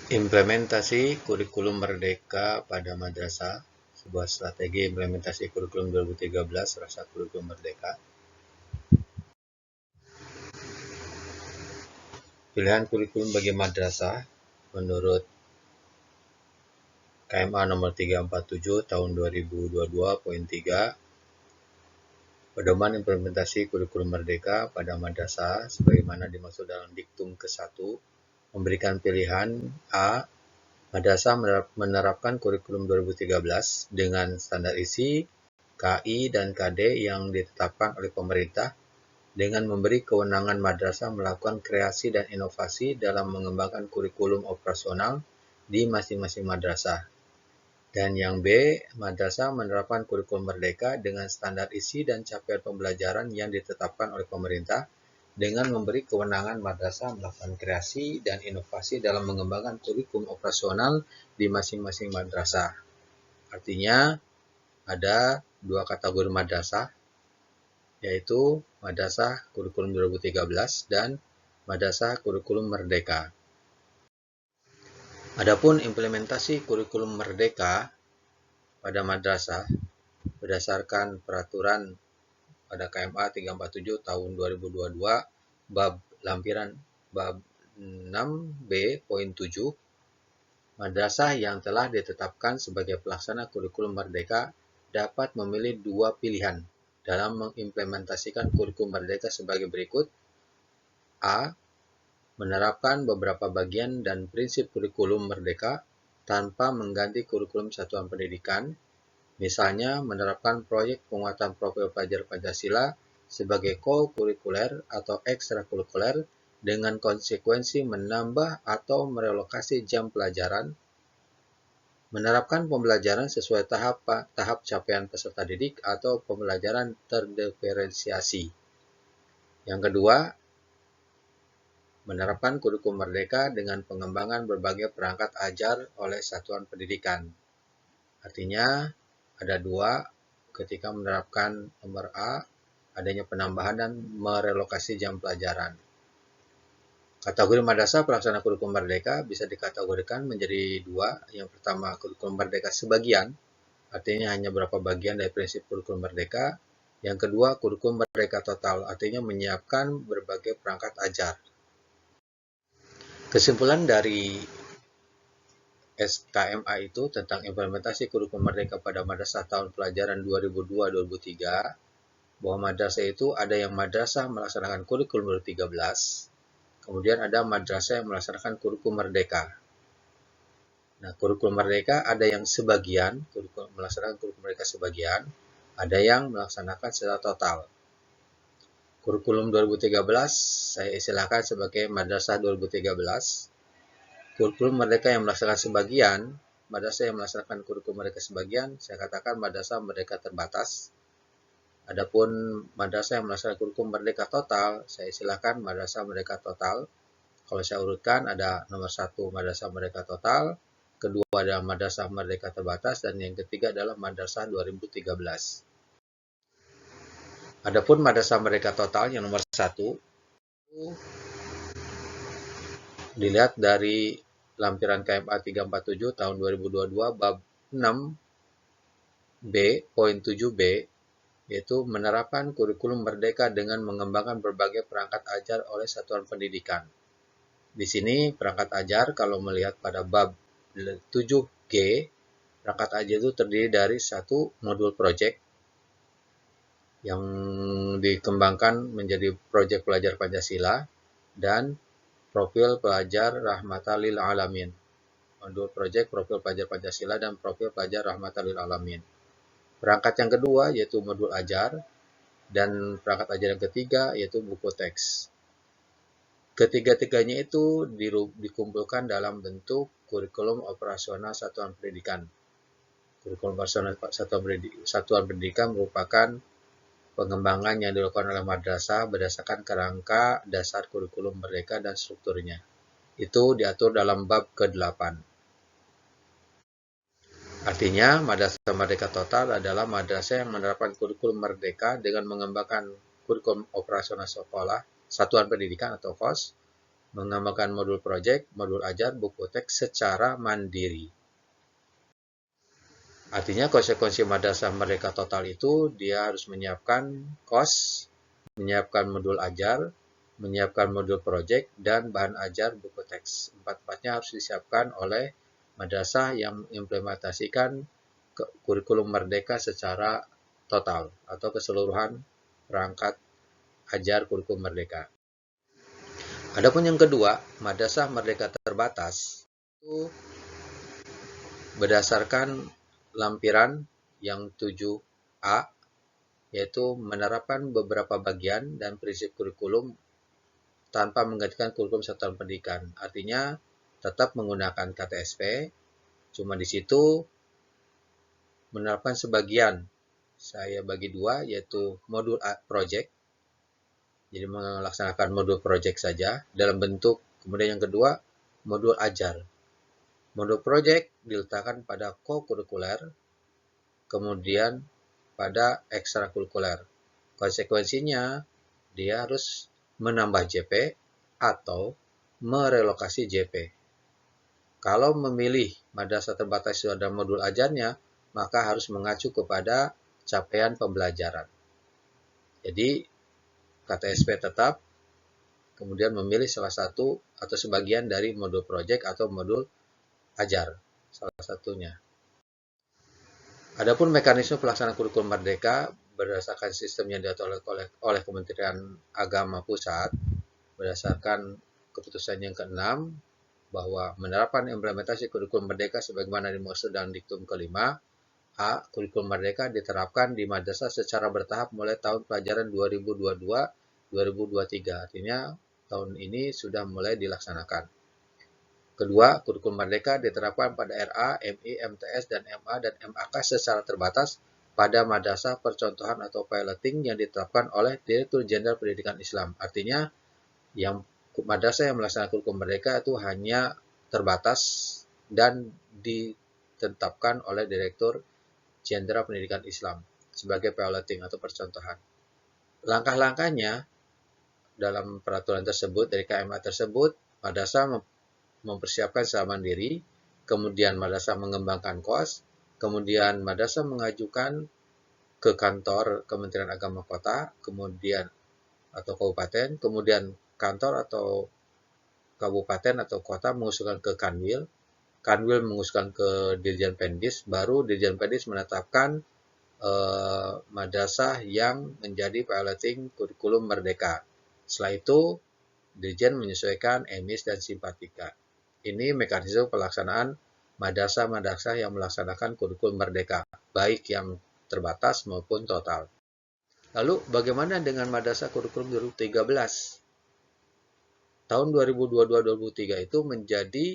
Implementasi kurikulum merdeka pada madrasah, sebuah strategi implementasi kurikulum 2013 rasa kurikulum merdeka. Pilihan kurikulum bagi madrasah menurut KMA nomor 347 tahun 2022.3, pedoman implementasi kurikulum merdeka pada madrasah sebagaimana dimaksud dalam diktum ke-1 memberikan pilihan A. Madrasah menerapkan kurikulum 2013 dengan standar isi, KI, dan KD yang ditetapkan oleh pemerintah dengan memberi kewenangan madrasah melakukan kreasi dan inovasi dalam mengembangkan kurikulum operasional di masing-masing madrasah. Dan yang B, madrasah menerapkan kurikulum merdeka dengan standar isi dan capaian pembelajaran yang ditetapkan oleh pemerintah dengan memberi kewenangan madrasah melakukan kreasi dan inovasi dalam mengembangkan kurikulum operasional di masing-masing madrasah. Artinya, ada dua kategori madrasah, yaitu madrasah kurikulum 2013 dan madrasah kurikulum merdeka. Adapun implementasi kurikulum merdeka pada madrasah berdasarkan peraturan pada KMA 347 tahun 2022 bab lampiran bab 6B.7, madrasah yang telah ditetapkan sebagai pelaksana kurikulum merdeka dapat memilih dua pilihan dalam mengimplementasikan kurikulum merdeka sebagai berikut. A. Menerapkan beberapa bagian dan prinsip kurikulum merdeka tanpa mengganti kurikulum satuan pendidikan, misalnya menerapkan proyek penguatan profil pelajar Pancasila sebagai co-kurikuler atau ekstrakurikuler dengan konsekuensi menambah atau merelokasi jam pelajaran, menerapkan pembelajaran sesuai tahap capaian peserta didik atau pembelajaran terdiferensiasi. Yang kedua, menerapkan kurikulum merdeka dengan pengembangan berbagai perangkat ajar oleh satuan pendidikan. Artinya, ada dua, ketika menerapkan nomor A, adanya penambahan dan merelokasi jam pelajaran. Kategori madrasah pelaksana kurikulum merdeka bisa dikategorikan menjadi dua. Yang pertama, kurikulum merdeka sebagian, artinya hanya beberapa bagian dari prinsip kurikulum merdeka. Yang kedua, kurikulum merdeka total, artinya menyiapkan berbagai perangkat ajar. Kesimpulan dari SKMA itu tentang implementasi kurikulum merdeka pada madrasah tahun pelajaran 2002-2003, bahwa madrasah itu ada yang madrasah melaksanakan kurikulum 2013, kemudian ada madrasah yang melaksanakan kurikulum merdeka. Nah, kurikulum merdeka ada yang sebagian, melaksanakan kurikulum merdeka sebagian, ada yang melaksanakan secara total. Kurikulum 2013 saya istilahkan sebagai madrasah 2013. Kurikulum merdeka yang melaksanakan sebagian, madrasah yang melaksanakan kurikulum merdeka sebagian, saya katakan madrasah merdeka terbatas. Adapun madrasah yang melaksanakan kurikulum merdeka total, saya istilahkan madrasah merdeka total. Kalau saya urutkan, ada nomor 1 madrasah merdeka total, kedua adalah madrasah merdeka terbatas, dan yang ketiga adalah madrasah 2013. Adapun madrasah merdeka total yang nomor 1, dilihat dari lampiran KMA 347 tahun 2022 bab 6B.7b, yaitu menerapkan kurikulum merdeka dengan mengembangkan berbagai perangkat ajar oleh satuan pendidikan. Di sini perangkat ajar kalau melihat pada bab 7G, perangkat ajar itu terdiri dari satu modul project yang dikembangkan menjadi proyek pelajar Pancasila dan profil pelajar rahmatan lil alamin. Modul project profil pelajar Pancasila dan profil pelajar rahmatan lil alamin. Perangkat yang kedua yaitu modul ajar, dan perangkat ajar yang ketiga yaitu buku teks. Ketiga-tiganya itu dikumpulkan dalam bentuk kurikulum operasional satuan pendidikan. Kurikulum operasional satuan pendidikan merupakan pengembangan yang dilakukan oleh madrasah berdasarkan kerangka dasar kurikulum merdeka dan strukturnya. Itu diatur dalam bab ke-8. Artinya, madrasah merdeka total adalah madrasah yang menerapkan kurikulum merdeka dengan mengembangkan kurikulum operasional sekolah, satuan pendidikan atau KOS, mengembangkan modul project, modul ajar, buku teks secara mandiri. Artinya konsekuensi madrasah merdeka total itu dia harus menyiapkan kos, menyiapkan modul ajar, menyiapkan modul project, dan bahan ajar buku teks. Empat-empatnya harus disiapkan oleh madrasah yang mengimplementasikan kurikulum merdeka secara total atau keseluruhan perangkat ajar kurikulum merdeka. Adapun yang kedua, madrasah merdeka terbatas itu berdasarkan lampiran yang 7A, yaitu menerapkan beberapa bagian dan prinsip kurikulum tanpa menggantikan kurikulum satuan pendidikan. Artinya tetap menggunakan KTSP, cuma di situ menerapkan sebagian. Saya bagi dua, yaitu modul project. Jadi melaksanakan modul project saja dalam bentuk. Kemudian yang kedua, modul ajar. Modul project diletakkan pada co-kurikuler, kemudian pada ekstrakurikuler. Konsekuensinya, dia harus menambah JP atau merelokasi JP. Kalau memilih madrasah terbatas itu ada modul ajarnya, maka harus mengacu kepada capaian pembelajaran. Jadi, KTSP tetap, kemudian memilih salah satu atau sebagian dari modul project atau modul ajar, salah satunya. Adapun mekanisme pelaksanaan kurikulum merdeka berdasarkan sistem yang diatur oleh Kementerian Agama Pusat, berdasarkan keputusan yang ke-6, bahwa menerapkan implementasi kurikulum merdeka sebagaimana dimaksud dalam diktum kelima. A. Kurikulum merdeka diterapkan di madrasah secara bertahap mulai tahun pelajaran 2022-2023. Artinya tahun ini sudah mulai dilaksanakan. Kedua, kurikulum merdeka diterapkan pada RA, MI, MTS, dan MA dan MAK secara terbatas pada madrasah percontohan atau piloting yang ditetapkan oleh Direktur Jenderal Pendidikan Islam. Artinya, yang madrasah yang melaksanakan kurikulum merdeka itu hanya terbatas dan ditetapkan oleh Direktur Jenderal Pendidikan Islam sebagai piloting atau percontohan. Langkah-langkahnya dalam peraturan tersebut, dari KMA tersebut, madrasah mempersiapkan secara mandiri, kemudian madrasah mengembangkan kos, kemudian madrasah mengajukan ke kantor Kementerian Agama Kota, kemudian atau kabupaten, kemudian kantor atau kabupaten atau kota mengusulkan ke Kanwil, Kanwil mengusulkan ke Dirjen Pendis, baru Dirjen Pendis menetapkan madrasah yang menjadi piloting kurikulum merdeka. Setelah itu, Dirjen menyesuaikan emis dan simpatika. Ini mekanisme pelaksanaan madrasah-madrasah yang melaksanakan kurikulum merdeka, baik yang terbatas maupun total. Lalu, bagaimana dengan madrasah kurikulum 2013? Tahun 2022-2023 itu menjadi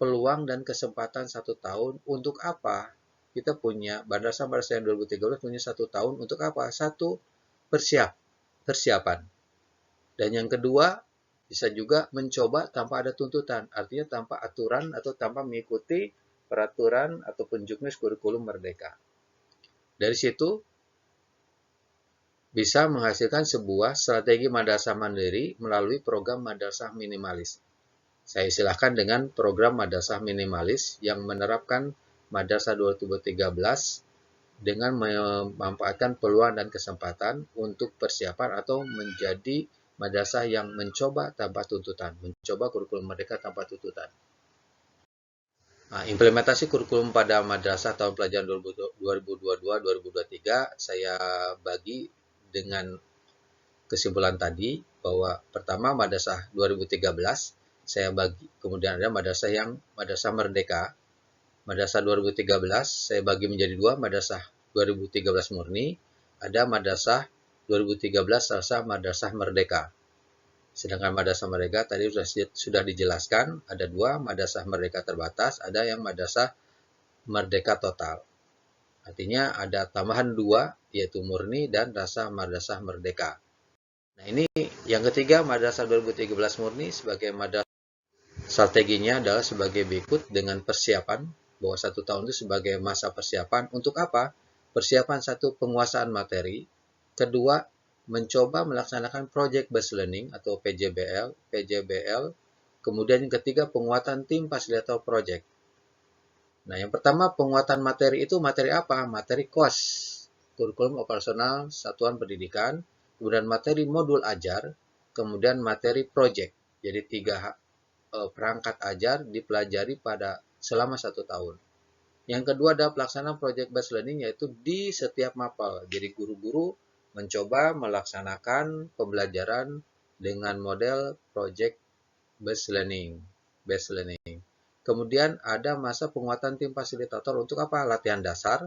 peluang dan kesempatan 1 tahun untuk apa? Kita punya madrasah-madrasah yang 2013 punya 1 tahun untuk apa? Satu, persiapan. Dan yang kedua, bisa juga mencoba tanpa ada tuntutan, artinya tanpa aturan atau tanpa mengikuti peraturan ataupun juknis kurikulum merdeka. Dari situ bisa menghasilkan sebuah strategi madrasah mandiri melalui program madrasah minimalis. Saya istilahkan dengan program madrasah minimalis yang menerapkan madrasah 2013 dengan memanfaatkan peluang dan kesempatan untuk persiapan atau menjadi madrasah yang mencoba tanpa tuntutan, mencoba kurikulum merdeka tanpa tuntutan. Nah, implementasi kurikulum pada madrasah tahun pelajaran 2022-2023 saya bagi dengan kesimpulan tadi bahwa pertama madrasah 2013 saya bagi, kemudian ada madrasah merdeka. Madrasah 2013 saya bagi menjadi dua, madrasah 2013 murni, ada madrasah 2013 madrasah merdeka. Sedangkan madrasah merdeka tadi sudah dijelaskan, ada dua, madrasah merdeka terbatas, ada yang madrasah merdeka total. Artinya ada tambahan dua, yaitu murni dan madrasah merdeka. Nah, ini yang ketiga, madrasah 2013 murni sebagai madrasah. Strateginya adalah sebagai berikut dengan persiapan, bahwa 1 tahun itu sebagai masa persiapan. Untuk apa? Persiapan satu, penguasaan materi. Kedua, mencoba melaksanakan Project Based Learning atau PJBL. Kemudian yang ketiga, penguatan tim fasilitator project. Nah, yang pertama penguatan materi itu materi apa? Materi KOS, kurikulum operasional satuan pendidikan, kemudian materi modul ajar, kemudian materi project. Jadi tiga perangkat ajar dipelajari pada selama 1 tahun. Yang kedua adalah pelaksanaan project based learning, yaitu di setiap mapel. Jadi guru-guru mencoba melaksanakan pembelajaran dengan model project based learning. Kemudian ada masa penguatan tim fasilitator untuk apa? Latihan dasar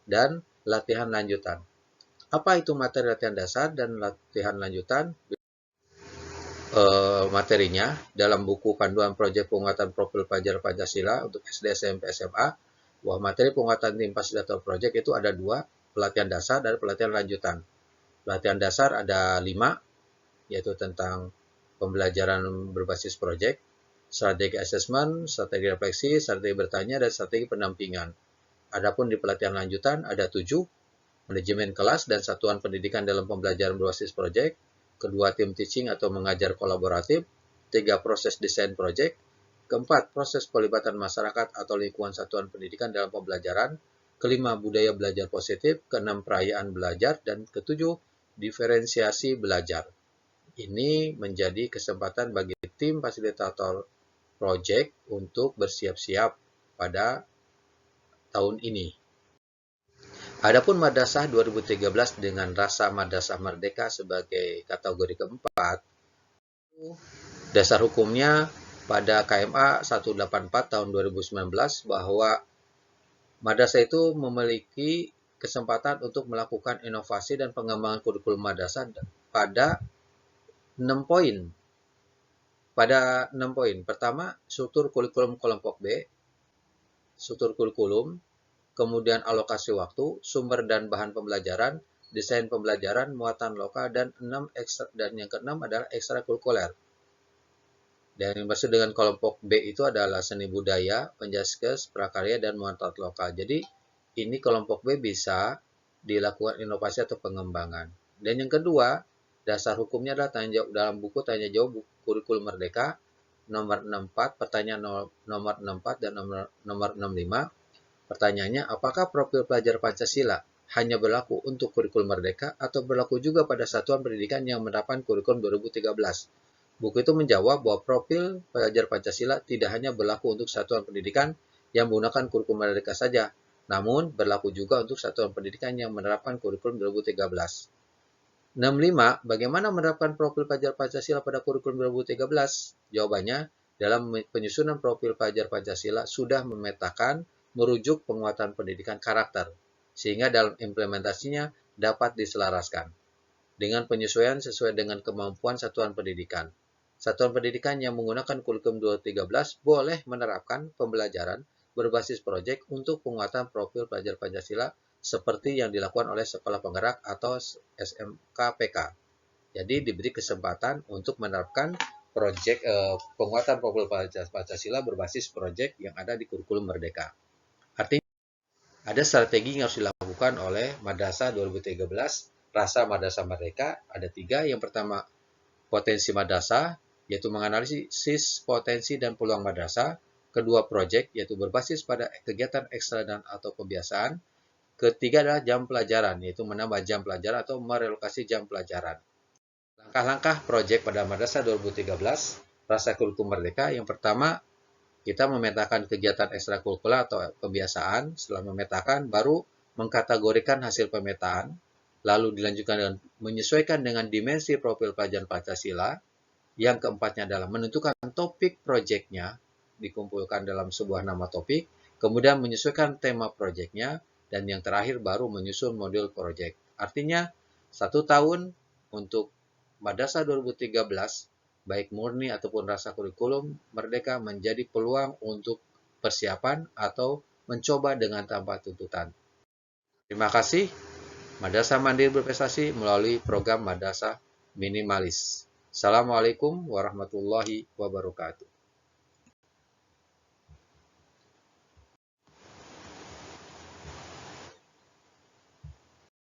dan latihan lanjutan. Apa itu materi latihan dasar dan latihan lanjutan? Materinya dalam buku panduan proyek penguatan profil pelajar Pancasila untuk SD, SMP, SMA, bahwa materi penguatan tim fasilitator proyek itu ada 2, pelatihan dasar dan pelatihan lanjutan. Pelatihan dasar ada 5, yaitu tentang pembelajaran berbasis proyek, strategi assessment, strategi refleksi, strategi bertanya, dan strategi pendampingan. Adapun di pelatihan lanjutan ada 7, manajemen kelas dan satuan pendidikan dalam pembelajaran berbasis proyek, kedua tim teaching atau mengajar kolaboratif, 3 proses desain proyek, keempat proses pelibatan masyarakat atau lingkungan satuan pendidikan dalam pembelajaran, kelima budaya belajar positif, keenam perayaan belajar, dan ketujuh diferensiasi belajar. Ini menjadi kesempatan bagi tim fasilitator proyek untuk bersiap-siap pada tahun ini. Adapun Madrasah 2013 dengan Rasa Madrasah Merdeka sebagai kategori keempat, dasar hukumnya pada KMA 184 tahun 2019 bahwa madrasah itu memiliki kesempatan untuk melakukan inovasi dan pengembangan kurikulum madrasah pada 6 poin. Pertama, struktur kurikulum kelompok B, struktur kurikulum, kemudian alokasi waktu, sumber dan bahan pembelajaran, desain pembelajaran, muatan lokal, dan yang keenam adalah ekstrakurikuler. Dan yang maksud dengan kelompok B itu adalah seni budaya, penjaskes, prakarya, dan muatan lokal. Jadi ini kelompok B bisa dilakukan inovasi atau pengembangan. Dan yang kedua, dasar hukumnya adalah tanya jawab dalam buku tanya jawab kurikulum merdeka nomor 64, pertanyaan nomor 64 dan nomor 65. Pertanyaannya, apakah profil pelajar Pancasila hanya berlaku untuk kurikulum merdeka atau berlaku juga pada satuan pendidikan yang menerapkan kurikulum 2013? Buku itu menjawab bahwa profil pelajar Pancasila tidak hanya berlaku untuk satuan pendidikan yang menggunakan kurikulum merdeka saja, namun berlaku juga untuk satuan pendidikan yang menerapkan kurikulum 2013. 65. Bagaimana menerapkan profil pelajar Pancasila pada kurikulum 2013? Jawabannya, dalam penyusunan profil pelajar Pancasila sudah memetakan merujuk penguatan pendidikan karakter, sehingga dalam implementasinya dapat diselaraskan dengan penyesuaian sesuai dengan kemampuan satuan pendidikan. Satuan pendidikan yang menggunakan kurikulum 2013 boleh menerapkan pembelajaran berbasis proyek untuk penguatan profil pelajar Pancasila seperti yang dilakukan oleh Sekolah Penggerak atau SMKPK. Jadi diberi kesempatan untuk menerapkan proyek penguatan profil Pancasila berbasis proyek yang ada di kurikulum Merdeka. Artinya ada strategi yang harus dilakukan oleh Madrasah 2013, Rasa Madrasah Merdeka, ada 3. Yang pertama, potensi madrasah, yaitu menganalisis potensi dan peluang madrasah. Kedua, proyek, yaitu berbasis pada kegiatan ekstra dan atau kebiasaan. Ketiga adalah jam pelajaran, yaitu menambah jam pelajaran atau merelokasi jam pelajaran. Langkah-langkah proyek pada Madrasah 2013, Rasa Kurikulum Merdeka. Yang pertama, kita memetakan kegiatan ekstrakurikuler atau kebiasaan. Setelah memetakan, baru mengkategorikan hasil pemetaan, lalu dilanjutkan dengan menyesuaikan dengan dimensi profil pelajaran Pancasila. Yang keempatnya adalah menentukan topik proyeknya, dikumpulkan dalam sebuah nama topik, kemudian menyesuaikan tema proyeknya, dan yang terakhir baru menyusun modul proyek. Artinya, 1 tahun untuk Madrasah 2013, baik murni ataupun rasa kurikulum merdeka menjadi peluang untuk persiapan atau mencoba dengan tanpa tuntutan. Terima kasih. Madrasah Mandiri berprestasi melalui program Madrasah Minimalis. Assalamualaikum warahmatullahi wabarakatuh.